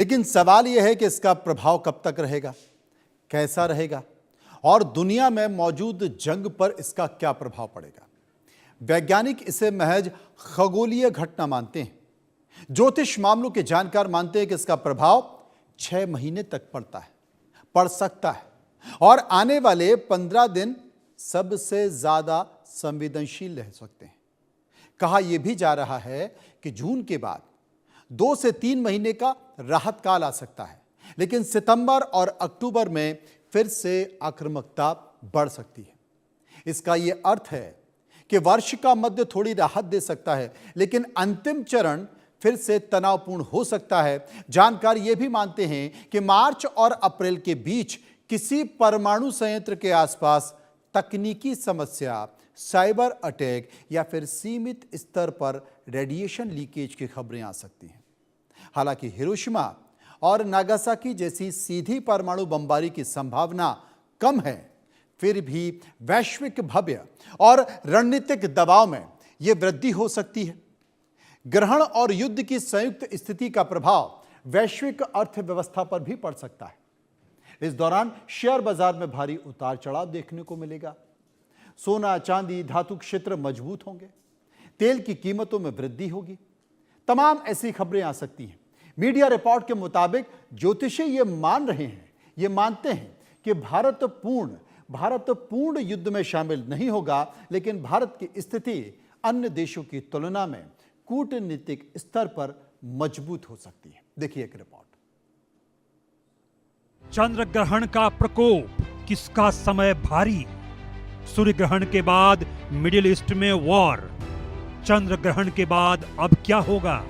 लेकिन सवाल यह है कि इसका प्रभाव कब तक रहेगा, कैसा रहेगा और दुनिया में मौजूद जंग पर इसका क्या प्रभाव पड़ेगा। वैज्ञानिक इसे महज खगोलीय घटना मानते हैं। ज्योतिष मामलों के जानकार मानते हैं कि इसका प्रभाव 6 महीने तक पड़ सकता है और आने वाले 15 दिन सबसे ज्यादा संवेदनशील रह सकते हैं। कहा यह भी जा रहा है कि जून के बाद 2 से 3 महीने का राहत काल आ सकता है, लेकिन सितंबर और अक्टूबर में फिर से आक्रामकता बढ़ सकती है। इसका यह अर्थ है कि वर्ष का मध्य थोड़ी राहत दे सकता है, लेकिन अंतिम चरण फिर से तनावपूर्ण हो सकता है। जानकार यह भी मानते हैं कि मार्च और अप्रैल के बीच किसी परमाणु संयंत्र के आसपास तकनीकी समस्या, साइबर अटैक या फिर सीमित स्तर पर रेडिएशन लीकेज की खबरें आ सकती हैं। हालांकि हिरोशिमा और नागासाकी जैसी सीधी परमाणु बमबारी की संभावना कम है, फिर भी वैश्विक भव्य और रणनीतिक दबाव में यह वृद्धि हो सकती है। ग्रहण और युद्ध की संयुक्त स्थिति का प्रभाव वैश्विक अर्थव्यवस्था पर भी पड़ सकता है। इस दौरान शेयर बाजार में भारी उतार चढ़ाव देखने को मिलेगा। सोना, चांदी, धातु क्षेत्र मजबूत होंगे। तेल की कीमतों में वृद्धि होगी। तमाम ऐसी खबरें आ सकती हैं। मीडिया रिपोर्ट के मुताबिक ज्योतिषी ये मानते हैं कि भारत पूर्ण युद्ध में शामिल नहीं होगा, लेकिन भारत की स्थिति अन्य देशों की तुलना में कूटनीतिक स्तर पर मजबूत हो सकती है। देखिए एक रिपोर्ट। चंद्र ग्रहण का प्रकोप, किसका समय भारी। सूर्य ग्रहण के बाद मिडिल ईस्ट में वॉर। चंद्र ग्रहण के बाद अब क्या होगा।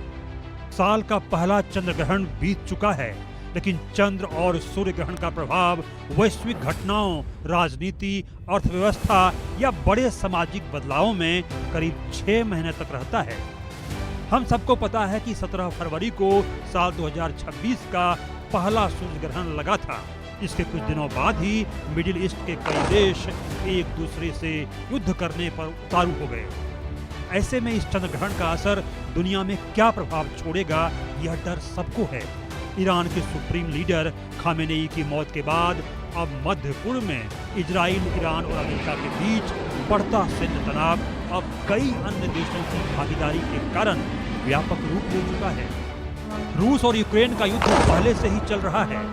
साल का पहला चंद्र ग्रहण बीत चुका है, लेकिन चंद्र और सूर्य ग्रहण का प्रभाव वैश्विक घटनाओं, राजनीति, अर्थव्यवस्था या बड़े सामाजिक बदलावों में करीब 6 महीने तक रहता है। हम सबको पता है कि 17 फरवरी को साल 2026 का पहला सूर्य ग्रहण लगा था। इसके कुछ दिनों बाद ही मिडिल ईस्ट के कई देश एक दूसरे से युद्ध करने पर उतारू हो गए। ऐसे में इस चंद्र ग्रहण का असर दुनिया में क्या प्रभाव छोड़ेगा, यह डर सबको है। ईरान के सुप्रीम लीडर खामेनेई की मौत के बाद अब मध्य पूर्व में इजराइल, ईरान और अमेरिका के बीच बढ़ता सैन्य तनाव अब कई अन्य देशों की भागीदारी के कारण व्यापक रूप ले चुका है। रूस और यूक्रेन का युद्ध पहले से ही चल रहा है।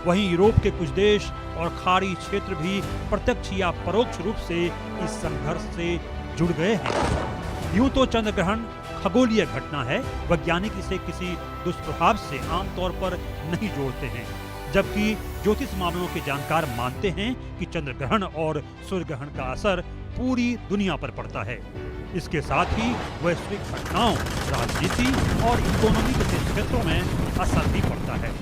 वहीं यूरोप के कुछ देश और खाड़ी क्षेत्र भी प्रत्यक्ष या परोक्ष रूप से इस संघर्ष से जुड़ गए हैं। यूं तो चंद्र ग्रहण खगोलीय घटना है, वैज्ञानिक इसे किसी दुष्प्रभाव से आमतौर पर नहीं जोड़ते हैं, जबकि ज्योतिष मामलों के जानकार मानते हैं कि चंद्र ग्रहण और सूर्य ग्रहण का असर पूरी दुनिया पर पड़ता है। इसके साथ ही वैश्विक घटनाओं, राजनीति और इकोनॉमी के क्षेत्रों में असर भी पड़ता है।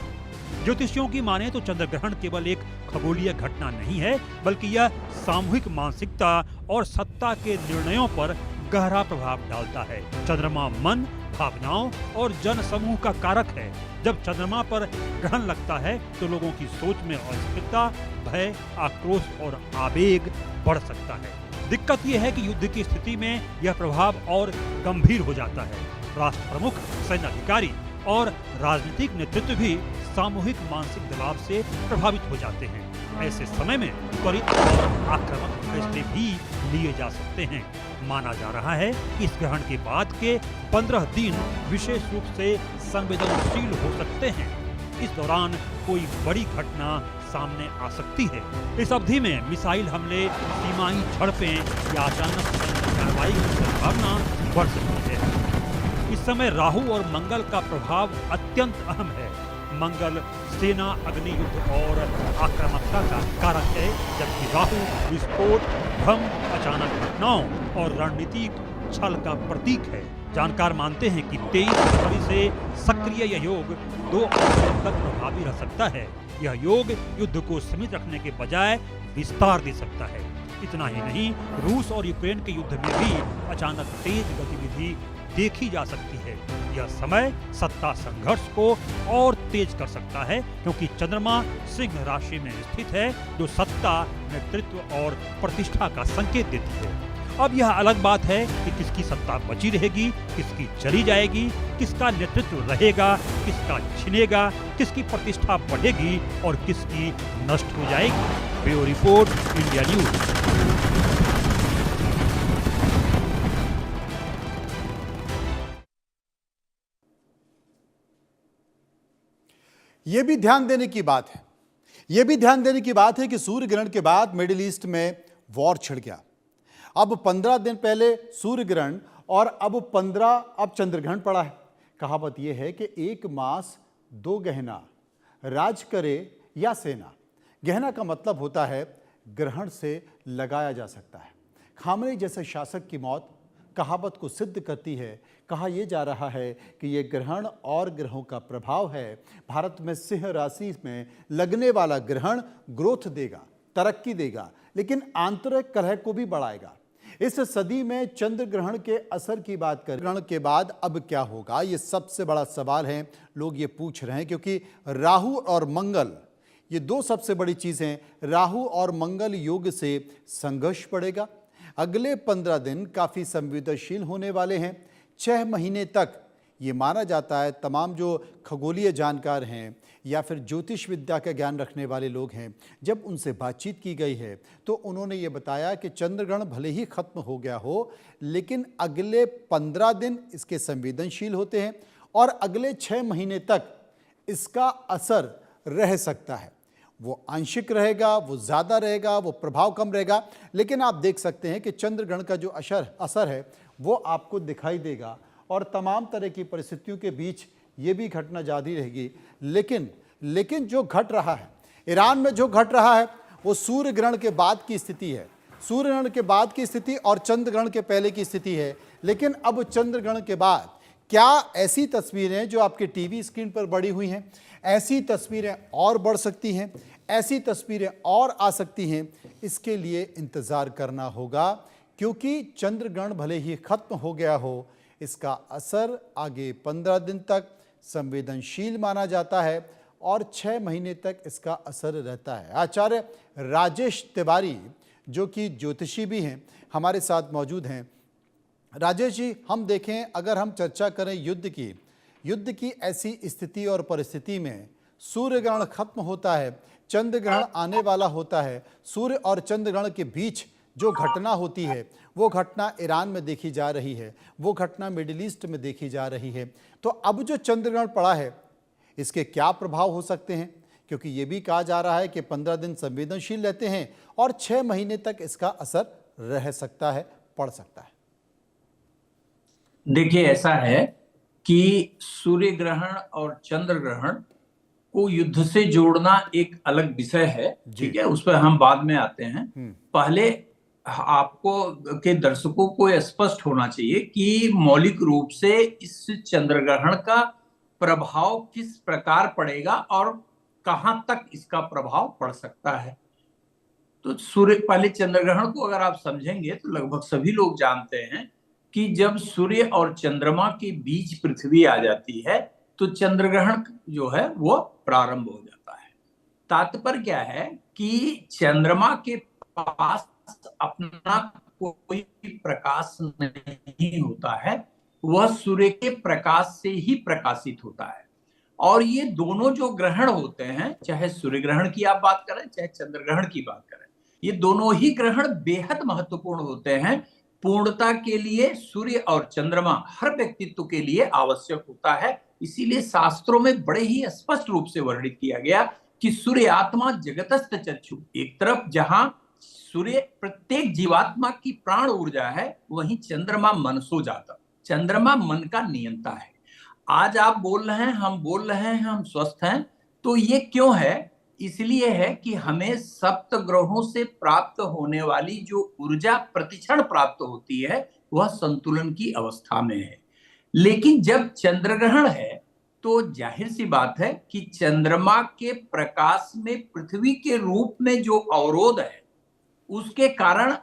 ज्योतिषियों की माने तो चंद्र ग्रहण केवल एक खगोलीय घटना नहीं है, बल्कि यह सामूहिक मानसिकता और सत्ता के निर्णयों पर गहरा प्रभाव डालता है। चंद्रमा मन, भावनाओं और जन समूह का कारक है। जब चंद्रमा पर ग्रहण लगता है तो लोगों की सोच में अस्थिरता, भय, आक्रोश और आवेग बढ़ सकता है। दिक्कत यह है कि युद्ध की स्थिति में यह प्रभाव और गंभीर हो जाता है। राष्ट्र प्रमुख, सैन्य अधिकारी और राजनीतिक नेतृत्व भी सामूहिक मानसिक दबाव से प्रभावित हो जाते हैं। ऐसे समय में त्वरित और आक्रामक फैसले भी लिए जा सकते हैं। माना जा रहा है कि इस ग्रहण के बाद के 15 दिन विशेष रूप से संवेदनशील हो सकते हैं। इस दौरान कोई बड़ी घटना सामने आ सकती है। इस अवधि में मिसाइल हमले, सीमाई झड़पें या अचानक सैन्य कार्रवाई की संभावना बढ़ सकती है। इस समय राहु और मंगल का प्रभाव अत्यंत अहम है। मंगल सेना, अग्नि युद्ध और आक्रामकता का कारक है, जबकि राहु विस्फोट, भ्रम, अचानक घटनाओं और रणनीतिक छल का प्रतीक है। जानकार मानते हैं कि 23 फरवरी से सक्रिय यह योग 2 अप्रैल तक प्रभावी रह सकता है। यह योग युद्ध को सीमित रखने के बजाय विस्तार दे सकता है। इतना ही नहीं, रूस और यूक्रेन के युद्ध में भी अचानक तेज गतिविधि देखी जा सकती है। यह समय सत्ता संघर्ष को और तेज कर सकता है, क्योंकि चंद्रमा सिंह राशि में स्थित है, जो सत्ता, नेतृत्व और प्रतिष्ठा का संकेत देती है। अब यह अलग बात है कि किसकी सत्ता बची रहेगी, किसकी चली जाएगी, किसका नेतृत्व रहेगा, किसका छिनेगा, किसकी प्रतिष्ठा बढ़ेगी और किसकी नष्ट हो जाएगी। Bureau report, India news. यह भी ध्यान देने की बात है, यह भी ध्यान देने की बात है कि सूर्य ग्रहण के बाद मिडिल ईस्ट में वॉर छिड़ गया। अब 15 दिन पहले सूर्य ग्रहण और अब चंद्र ग्रहण पड़ा है। कहावत यह है कि एक मास दो गहना, राज करे या सेना। गहना का मतलब होता है ग्रहण से लगाया जा सकता है। खामनेई जैसे शासक की मौत कहावत को सिद्ध करती है। कहा यह जा रहा है कि यह ग्रहण और ग्रहों का प्रभाव है। भारत में सिंह राशि में लगने वाला ग्रहण ग्रोथ देगा, तरक्की देगा, लेकिन आंतरिक कलह को भी बढ़ाएगा। इस सदी में चंद्र ग्रहण के असर की बात करें, ग्रहण के बाद अब क्या होगा, ये सबसे बड़ा सवाल है। लोग ये पूछ रहे हैं क्योंकि राहु और मंगल, ये दो सबसे बड़ी चीजें, राहु और मंगल योग से संघर्ष बढ़ेगा। अगले 15 दिन काफी संवेदनशील होने वाले हैं। 6 महीने तक ये माना जाता है, तमाम जो खगोलीय जानकार हैं या फिर ज्योतिष विद्या का ज्ञान रखने वाले लोग हैं, जब उनसे बातचीत की गई है तो उन्होंने ये बताया कि चंद्रग्रहण भले ही खत्म हो गया हो, लेकिन अगले 15 दिन इसके संवेदनशील होते हैं और अगले 6 महीने तक इसका असर रह सकता है। वो आंशिक रहेगा, वो ज़्यादा रहेगा, वो प्रभाव कम रहेगा, लेकिन आप देख सकते हैं कि चंद्रग्रहण का जो असर है वो आपको दिखाई देगा और तमाम तरह की परिस्थितियों के बीच ये भी घटना जारी रहेगी। लेकिन जो घट रहा है, ईरान में जो घट रहा है, वो सूर्य ग्रहण के बाद की स्थिति है। सूर्य ग्रहण के बाद की स्थिति और चंद्र ग्रहण के पहले की स्थिति है। लेकिन अब चंद्र ग्रहण के बाद क्या ऐसी तस्वीरें जो आपके टीवी स्क्रीन पर बड़ी हुई हैं, ऐसी तस्वीरें और बढ़ सकती हैं, ऐसी तस्वीरें और आ सकती हैं? इसके लिए इंतज़ार करना होगा, क्योंकि चंद्र ग्रहण भले ही खत्म हो गया हो, इसका असर आगे 15 दिन तक संवेदनशील माना जाता है और 6 महीने तक इसका असर रहता है। आचार्य राजेश तिवारी, जो कि ज्योतिषी भी हैं, हमारे साथ मौजूद हैं। राजेश जी, हम देखें, अगर हम चर्चा करें युद्ध की ऐसी स्थिति और परिस्थिति में सूर्य ग्रहण खत्म होता है, चंद्र ग्रहण आने वाला होता है। सूर्य और चंद्र ग्रहण के बीच जो घटना होती है वो घटना ईरान में देखी जा रही है, वो घटना मिडिल ईस्ट में देखी जा रही है। तो अब जो चंद्र ग्रहण पड़ा है, इसके क्या प्रभाव हो सकते हैं? क्योंकि ये भी कहा जा रहा है कि 15 दिन संवेदनशील रहते हैं और 6 महीने तक इसका असर रह सकता है, पड़ सकता है। देखिए, ऐसा है कि सूर्य ग्रहण और चंद्र ग्रहण को युद्ध से जोड़ना एक अलग विषय है, ठीक है, उस पर हम बाद में आते हैं। पहले आपको के दर्शकों को स्पष्ट होना चाहिए कि मौलिक रूप से इस चंद्र ग्रहण का प्रभाव किस प्रकार पड़ेगा और कहां तक इसका प्रभाव पड़ सकता है। तो पहले चंद्र ग्रहण को अगर आप समझेंगे तो लगभग सभी लोग जानते हैं कि जब सूर्य और चंद्रमा के बीच पृथ्वी आ जाती है तो चंद्र ग्रहण जो है वो प्रारंभ हो जाता है। तात्पर्य क्या है कि चंद्रमा के पास अपना कोई प्रकाश नहीं होता है, वह सूर्य के प्रकाश से ही प्रकाशित होता है। और ये दोनों जो ग्रहण होते हैं, चाहे सूर्य ग्रहण की आप बात करें चाहे चंद्र ग्रहण की बात करें, ये दोनों ही ग्रहण बेहद महत्वपूर्ण होते हैं। पूर्णता के लिए सूर्य और चंद्रमा हर व्यक्तित्व के लिए आवश्यक होता है। इसीलिए शास्त्रों में बड़े ही स्पष्ट रूप से वर्णित किया गया कि सूर्य आत्मा जगतस्थ चक्षु, एक तरफ जहां सूर्य प्रत्येक जीवात्मा की प्राण ऊर्जा है, वहीं चंद्रमा मनसो जाता, चंद्रमा मन का नियंता है। आज आप बोल रहे हैं, हम बोल रहे हैं, हम स्वस्थ हैं, तो ये क्यों है? इसलिए है कि हमें सप्त ग्रहों से प्राप्त होने वाली जो ऊर्जा प्रतिक्षण प्राप्त होती है वह संतुलन की अवस्था में है। लेकिन जब चंद्र ग्रहण है तो जाहिर सी बात है कि चंद्रमा के प्रकाश में पृथ्वी के रूप में जो अवरोध है उसके कारण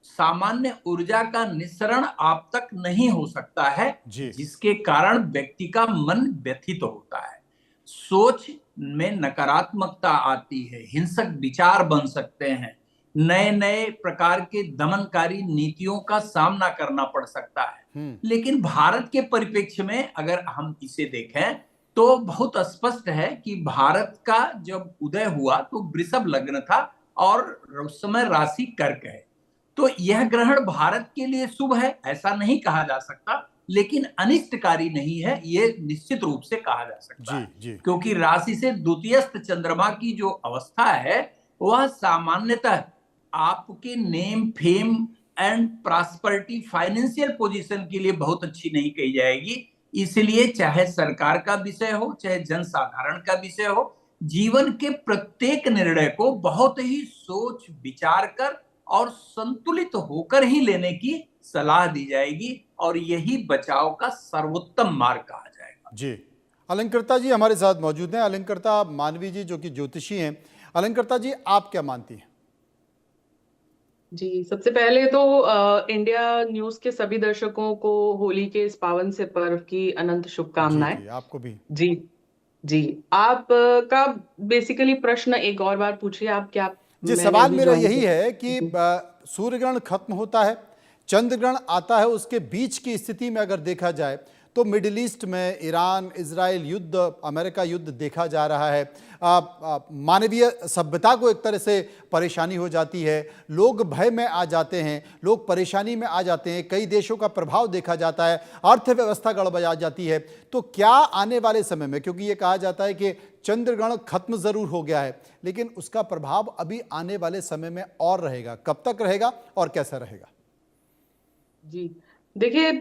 सामान्य ऊर्जा का निस्सरण आप तक नहीं हो सकता है, जिसके कारण व्यक्ति का मन व्यथित होता है, सोच में नकारात्मकता आती है, हिंसक विचार बन सकते हैं, नए नए प्रकार के दमनकारी नीतियों का सामना करना पड़ सकता है। लेकिन भारत के परिप्रेक्ष्य में अगर हम इसे देखें तो बहुत स्पष्ट है कि भारत का जब उदय हुआ तो वृषभ लग्न था और उस समय राशि कर्क है। तो यह ग्रहण भारत के लिए शुभ है ऐसा नहीं कहा जा सकता, लेकिन अनिष्टकारी नहीं है ये निश्चित रूप से कहा जा सकता है। क्योंकि राशि से द्वितीयस्थ चंद्रमा की जो अवस्था है वह सामान्यतः आपके name fame and prosperity financial position के लिए बहुत अच्छी नहीं कही जाएगी। इसलिए चाहे सरकार का विषय हो चाहे जनसाधारण का विषय हो, जीवन के प्रत्येक निर्णय को बहुत ही सोच विचार कर और संतुलित होकर ही लेने की सलाह दी जाएगी और यही बचाव का सर्वोत्तम मार्ग कहा जाएगा। जी, अलंकृता जी हमारे साथ मौजूद हैं। अलंकृता मानवी जी जो कि ज्योतिषी हैं। अलंकृता जी, आप क्या मानती हैं? जी, सबसे पहले तो इंडिया न्यूज के सभी दर्शकों को होली के इस पावन से पर्व की अनंत शुभकामनाएं। जी, आपको भी। जी जी, आप का बेसिकली प्रश्न एक और बार पूछिए आप क्या। जी, सवाल मेरा यही है कि सूर्य ग्रहण खत्म होता है, चंद्र ग्रहण आता है, उसके बीच की स्थिति में अगर देखा जाए तो मिडिल ईस्ट में ईरान इजराइल युद्ध, अमेरिका युद्ध देखा जा रहा है। मानवीय सभ्यता को एक तरह से परेशानी हो जाती है, लोग भय में आ जाते हैं, लोग परेशानी में आ जाते हैं, कई देशों का प्रभाव देखा जाता है, अर्थव्यवस्था गड़बड़ा जाती है। तो क्या आने वाले समय में, क्योंकि ये कहा जाता है कि चंद्र ग्रहण खत्म जरूर हो गया है लेकिन उसका प्रभाव अभी आने वाले समय में और रहेगा, कब तक रहेगा और कैसा रहेगा? जी, देखिए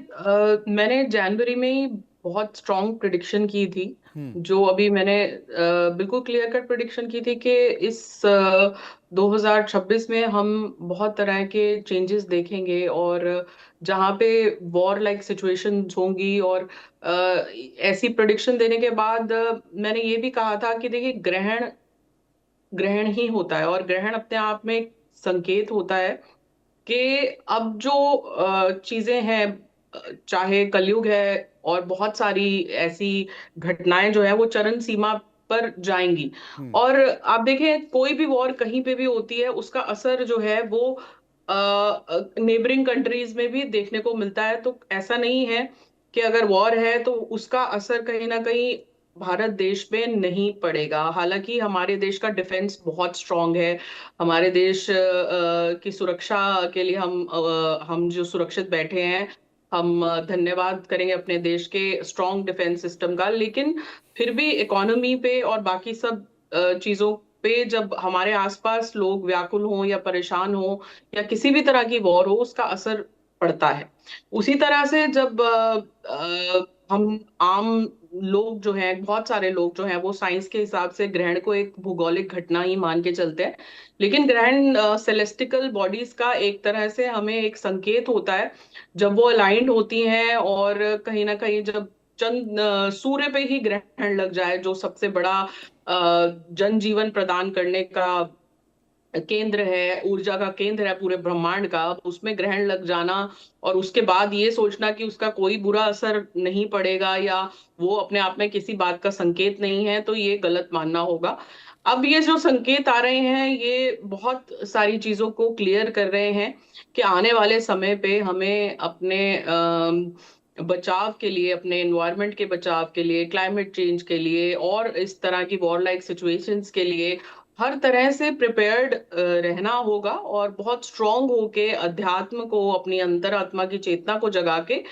मैंने जनवरी में ही बहुत स्ट्रॉन्ग प्रिडिक्शन की थी, जो अभी मैंने बिल्कुल क्लियर कट प्रिडिक्शन की थी कि इस 2026 में हम बहुत तरह के चेंजेस देखेंगे और जहाँ पे वॉर लाइक सिचुएशंस होंगी। और ऐसी प्रिडिक्शन देने के बाद मैंने ये भी कहा था कि देखिए ग्रहण ग्रहण ही होता है और ग्रहण अपने आप में एक संकेत होता है कि अब जो चीजें हैं, चाहे कलयुग है और बहुत सारी ऐसी घटनाएं जो है वो चरम सीमा पर जाएंगी। और आप देखें कोई भी वॉर कहीं पे भी होती है उसका असर जो है वो नेबरिंग कंट्रीज में भी देखने को मिलता है। तो ऐसा नहीं है कि अगर वॉर है तो उसका असर कहीं ना कहीं भारत देश पे नहीं पड़ेगा। हालांकि हमारे देश का डिफेंस बहुत स्ट्रांग है, हमारे देश की सुरक्षा के लिए हम जो सुरक्षित बैठे हैं, हम धन्यवाद करेंगे अपने देश के स्ट्रांग डिफेंस सिस्टम का। लेकिन फिर भी इकोनॉमी पे और बाकी सब चीजों पे जब हमारे आसपास लोग व्याकुल हों या परेशान हों या किसी भी तरह की वॉर हो उसका असर पड़ता है। उसी तरह से जब हम आम लोग जो हैं, बहुत सारे लोग जो हैं वो साइंस के हिसाब से ग्रहण को एक भूगोलिक घटना ही मान के चलते हैं, लेकिन ग्रहण सेलेस्टिकल बॉडीज का एक तरह से हमें एक संकेत होता है जब वो अलाइंड होती हैं। और कहीं ना कहीं जब चंद सूर्य पे ही ग्रहण लग जाए जो सबसे बड़ा जनजीवन प्रदान करने का केंद्र है, ऊर्जा का केंद्र है पूरे ब्रह्मांड का, उसमें ग्रहण लग जाना और उसके बाद ये सोचना कि उसका कोई बुरा असर नहीं पड़ेगा या वो अपने आप में किसी बात का संकेत नहीं है, तो ये गलत मानना होगा। अब ये जो संकेत आ रहे हैं ये बहुत सारी चीजों को क्लियर कर रहे हैं कि आने वाले समय पे हमें अपने बचाव के लिए, अपने एनवायरनमेंट के बचाव के लिए, क्लाइमेट चेंज के लिए और इस तरह की वॉर लाइक सिचुएशंस के लिए हर तरह से प्रिपेयर्ड रहना होगा और बहुत स्ट्रांग होके अध्यात्म को, अपनी अंतरात्मा की चेतना को जगा के।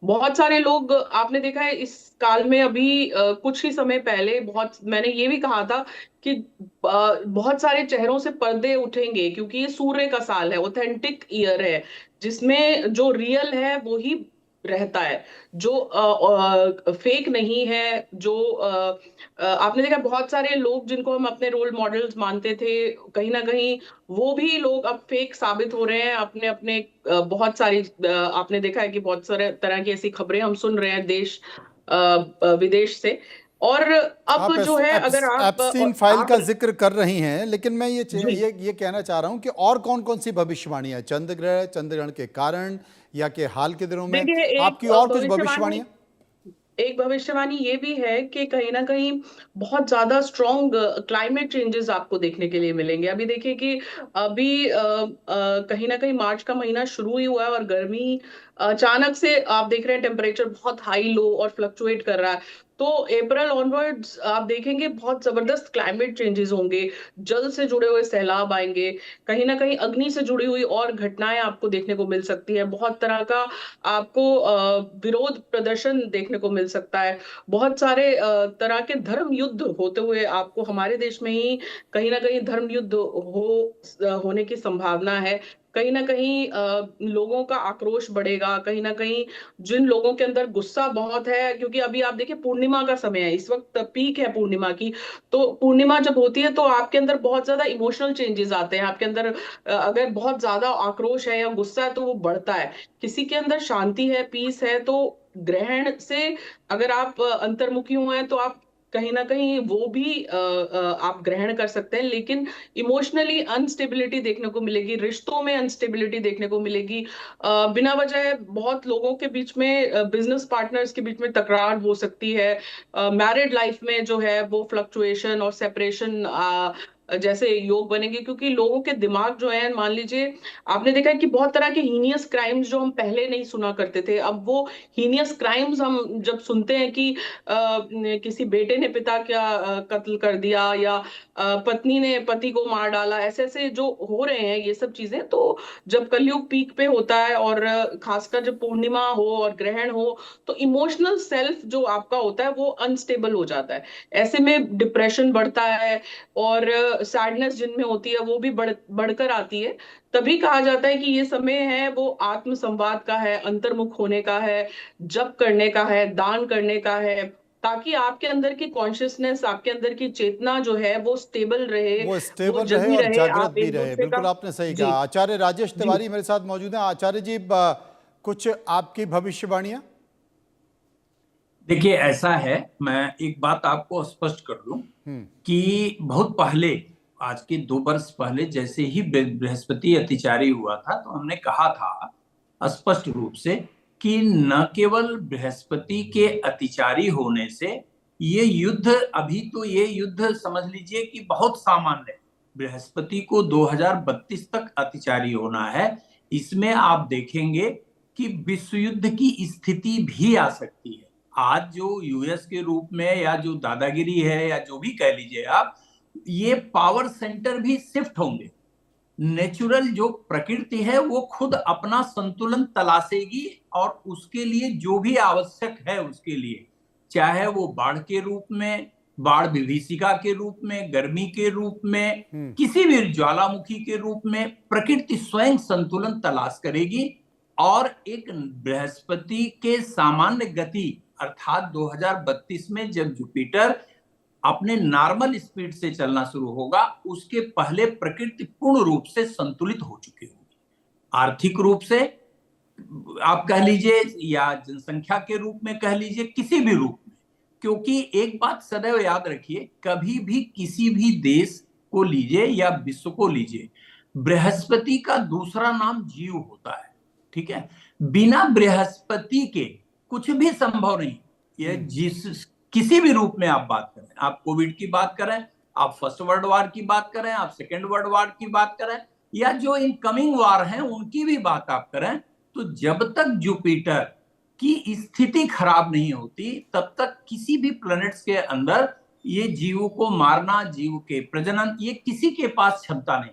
बहुत सारे लोग आपने देखा है इस काल में अभी कुछ ही समय पहले मैंने ये भी कहा था कि बहुत सारे चेहरों से पर्दे उठेंगे क्योंकि ये सूर्य का साल है, ऑथेंटिक ईयर है जिसमें जो रियल है वो ही रहता है, जो फेक नहीं है। जो आपने देखा बहुत सारे लोग जिनको हम अपने रोल मॉडल्स मानते थे, कहीं ना कहीं वो भी लोग अब फेक साबित हो रहे हैं। अपने अपने बहुत सारी आपने देखा है कि बहुत सारे तरह की ऐसी खबरें हम सुन रहे हैं देश विदेश से। और अब जो है अगर आप एप्स्टीन फाइल का जिक्र कर रही हैं, लेकिन मैं ये कहना चाह रहा हूं कि और कौन कौन सी भविष्यवाणियां चंद्रग्रहण के कारण या के हाल के दिनों में आपकी और कुछ भविष्यवाणियां? एक भविष्यवाणी ये भी है कि कहीं ना कहीं बहुत ज्यादा स्ट्रॉन्ग क्लाइमेट चेंजेस आपको देखने के लिए मिलेंगे। अभी देखिए कि अभी कहीं ना कहीं मार्च का महीना शुरू ही हुआ है और गर्मी अचानक से आप देख रहे हैं टेम्परेचर बहुत हाई लो और फ्लक्चुएट कर रहा है। तो अप्रैल ऑनवर्ड्स आप देखेंगे बहुत जबरदस्त क्लाइमेट चेंजेस होंगे, जल से जुड़े हुए सैलाब आएंगे, कहीं ना कहीं अग्नि से जुड़ी हुई और घटनाएं आपको देखने को मिल सकती है, बहुत तरह का आपको विरोध प्रदर्शन देखने को मिल सकता है, बहुत सारे तरह के धर्म युद्ध होते हुए आपको हमारे देश में ही कहीं ना कहीं धर्म युद्ध होने की संभावना है। कहीं ना कहीं लोगों का आक्रोश बढ़ेगा, कहीं ना कहीं जिन लोगों के अंदर गुस्सा बहुत है, क्योंकि अभी आप देखिए पूर्णिमा का समय है, इस वक्त पीक है पूर्णिमा की। तो पूर्णिमा जब होती है तो आपके अंदर बहुत ज्यादा इमोशनल चेंजेस आते हैं आपके अंदर। अगर बहुत ज्यादा आक्रोश है या गुस्सा है तो वो बढ़ता है। किसी के अंदर शांति है, पीस है, तो ग्रहण से अगर आप अंतर्मुखी हुए हैं तो आप कहीं ना कहीं वो भी आप ग्रहण कर सकते हैं। लेकिन इमोशनली अनस्टेबिलिटी देखने को मिलेगी, रिश्तों में अनस्टेबिलिटी देखने को मिलेगी, बिना वजह बहुत लोगों के बीच में, बिजनेस पार्टनर्स के बीच में तकरार हो सकती है। मैरिड लाइफ में जो है वो फ्लक्चुएशन और सेपरेशन जैसे योग बनेंगे, क्योंकि लोगों के दिमाग जो है, मान लीजिए आपने देखा है कि बहुत तरह के हीनियस क्राइम्स जो हम पहले नहीं सुना करते थे, अब वो हीनियस क्राइम्स हम जब सुनते हैं कि किसी बेटे ने पिता का कत्ल कर दिया या पत्नी ने पति को मार डाला, ऐसे ऐसे जो हो रहे हैं ये सब चीजें, तो जब कलयुग पीक पे होता है और खासकर जब पूर्णिमा हो और ग्रहण हो तो इमोशनल सेल्फ जो आपका होता है वो अनस्टेबल हो जाता है। ऐसे में डिप्रेशन बढ़ता है और सैडनेस जिनमें होती है वो भी बढ़कर आती है। तभी कहा जाता है कि ये समय है वो आत्म संवाद का है, अंतर्मुख होने का है, जप करने का है, दान करने का है, ताकि आपके अंदर की कॉन्शियसनेस, आपके अंदर की चेतना जो है वो स्टेबल रहे, वो वो स्टेबल रहे जगी और रहे। जागृत आप भी एक रहे। दूसरे का बिल्कुल आपने सही जी कहा। आचार्य राजेश जी तिवारी मेरे साथ मौजूद हैं। आचार्य जी, कुछ आपकी भविष्यवाणियां। देखिए, ऐसा है, मैं एक बात आपको स्पष्ट कर दूं कि बहुत पहले, आज के 2 वर्ष पहले, जैसे ही बृहस्पति अतिचारी हुआ था तो हमने कहा था स्पष्ट रूप से कि न केवल बृहस्पति के अतिचारी होने से ये युद्ध, अभी तो ये युद्ध समझ लीजिए कि बहुत सामान्य है। बृहस्पति को 2032 तक अतिचारी होना है। इसमें आप देखेंगे कि विश्व युद्ध की स्थिति भी आ सकती है। आज जो यूएस के रूप में या जो दादागिरी है या जो भी कह लीजिए आप, ये पावर सेंटर भी शिफ्ट होंगे। नेचुरल जो प्रकृति है वो खुद अपना संतुलन तलाशेगी और उसके लिए जो भी आवश्यक है उसके लिए, चाहे वो बाढ़ के रूप में, बाढ़ विभीषिका के रूप में, गर्मी के रूप में, किसी भी ज्वालामुखी के रूप में, प्रकृति स्वयं संतुलन तलाश करेगी। और एक बृहस्पति के सामान्य गति अर्थात 2032 में जब जुपिटर अपने नॉर्मल स्पीड से चलना शुरू होगा, उसके पहले प्रकृति पूर्ण रूप से संतुलित हो चुकी होगी। आर्थिक रूप से आप कह लीजिए या जनसंख्या के रूप में कह लीजिए, किसी भी रूप में। क्योंकि एक बात सदैव याद रखिए, कभी भी किसी भी देश को लीजिए या विश्व को लीजिए, बृहस्पति का दूसरा नाम जीव होता है। ठीक है, बिना बृहस्पति के कुछ भी संभव नहीं। ये जिस किसी भी रूप में आप बात करें, आप कोविड की बात करें, आप फर्स्ट वर्ल्ड वॉर की बात करें, आप सेकेंड वर्ल्ड वॉर की बात करें, या जो इनकमिंग वॉर हैं उनकी भी बात आप करें, तो जब तक जुपिटर की स्थिति खराब नहीं होती तब तक किसी भी प्लैनेट्स के अंदर ये जीव को मारना, जीव के प्रजनन, ये किसी के पास क्षमता नहीं।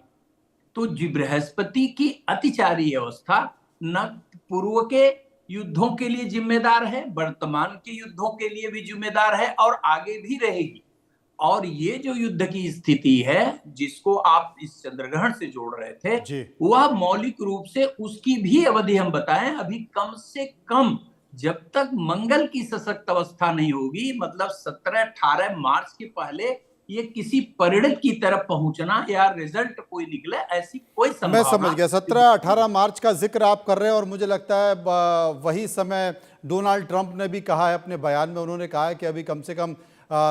तो बृहस्पति की अतिचारी अवस्था न पूर्व के युद्धों के लिए जिम्मेदार है, वर्तमान के युद्धों के लिए भी जिम्मेदार है और आगे भी रहेगी। और ये जो युद्ध की स्थिति है जिसको आप इस चंद्रग्रहण से जोड़ रहे थे, वह मौलिक रूप से उसकी भी अवधि हम बताएं, अभी कम से कम जब तक मंगल की सशक्त अवस्था नहीं होगी, मतलब 17-18 मार्च के पहले ये किसी परिणत की तरफ पहुंचना या रिजल्ट कोई निकले, ऐसी कोई संभावना। मैं समझ गया। 17-18 मार्च का जिक्र आप कर रहे हैं और मुझे लगता है वही समय डोनाल्ड ट्रंप ने भी कहा है अपने बयान में। उन्होंने कहा है कि अभी कम से कम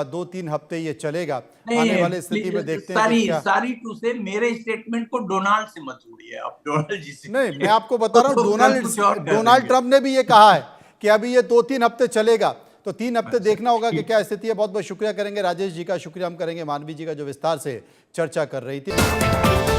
2-3 हफ्ते ये चलेगा। आने वाले स्थिति में देखते हैं। सारी टू से मेरे स्टेटमेंट को डोनाल्ड से मत जोड़िए आप, डोनाल्ड जी से। नहीं, मैं आपको बता रहा हूँ, डोनाल्ड ट्रंप ने भी ये कहा है कि अभी ये 2-3 हफ्ते चलेगा। तो 3 हफ्ते देखना होगा कि क्या स्थिति है। बहुत बहुत शुक्रिया करेंगे राजेश जी का, शुक्रिया हम करेंगे मानवी जी का जो विस्तार से चर्चा कर रही थी।